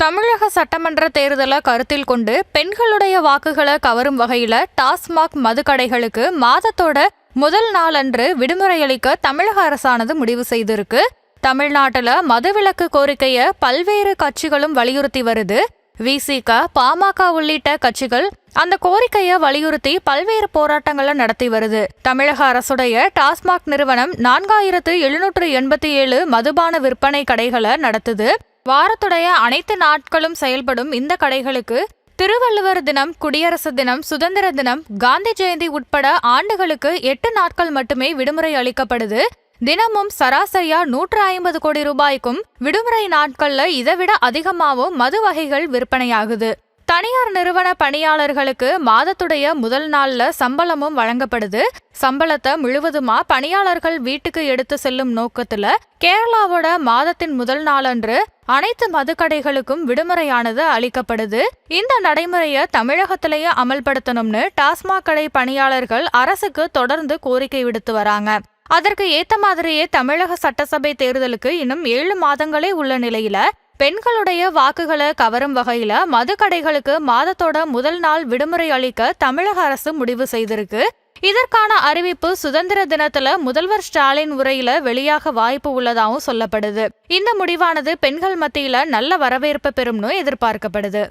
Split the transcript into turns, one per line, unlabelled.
தமிழக சட்டமன்ற தேர்தலை கருத்தில் கொண்டு பெண்களுடைய வாக்குகளை கவரும் வகையில டாஸ்மாக் மதுக்கடைகளுக்கு மாதத்தோட முதல் நாளன்று விடுமுறை அளிக்க தமிழக அரசானது முடிவு செய்திருக்கு. தமிழ்நாட்டுல மதுவிலக்கு கோரிக்கைய பல்வேறு கட்சிகளும் வலியுறுத்தி வருது. விசிக, பாமக உள்ளிட்ட கட்சிகள் அந்த கோரிக்கைய வலியுறுத்தி பல்வேறு போராட்டங்களை நடத்தி வருது. தமிழக அரசுடைய டாஸ்மாக் நிறுவனம் 4787 மதுபான விற்பனை கடைகளை நடத்துது. வாரத்துடைய அனைத்து நாட்களும் செயல்படும் இந்த கடைகளுக்கு திருவள்ளுவர் தினம், குடியரசு தினம், சுதந்திர தினம், காந்தி ஜெயந்தி உட்பட ஆண்டுகளுக்கு 8 நாட்கள் மட்டுமே விடுமுறை அளிக்கப்படுது. தினமும் சராசரியா 150 கோடி ரூபாய்க்கும் விடுமுறை நாட்கள்ல இதைவிட அதிகமாகவும் மது வகைகள் விற்பனையாகுது. தனியார் நிறுவன பணியாளர்களுக்கு மாதத்துடைய முதல் நாள்ல சம்பளமும் வழங்கப்படுது. சம்பளத்தை முழுவதுமா பணியாளர்கள் வீட்டுக்கு எடுத்து செல்லும் நோக்கத்துல கேரளாவோட மாதத்தின் முதல் நாளன்று அனைத்து மதுக்கடைகளுக்கும் விடுமுறையானது அளிக்கப்படுது. இந்த நடைமுறையை தமிழகத்திலேயே அமல்படுத்தணும்னு டாஸ்மாக் கடை பணியாளர்கள் அரசுக்கு தொடர்ந்து கோரிக்கை விடுத்து வராங்க. அதற்கு ஏத்த மாதிரியே தமிழக சட்டசபை தேர்தலுக்கு இன்னும் 7 மாதங்களே உள்ள நிலையில பெண்களுடைய வாக்குகளை கவரும் வகையில மதுக்கடைகளுக்கு மாதத்தோட முதல் நாள் விடுமுறை அளிக்க தமிழக அரசு முடிவு செய்திருக்கு. இதற்கான அறிவிப்பு சுதந்திர தினத்துல முதல்வர் ஸ்டாலின் உரையில வெளியாக வாய்ப்பு உள்ளதாகவும் சொல்லப்படுது. இந்த முடிவானது பெண்கள் மத்தியில நல்ல வரவேற்பு பெறும்னு எதிர்பார்க்கப்படுது.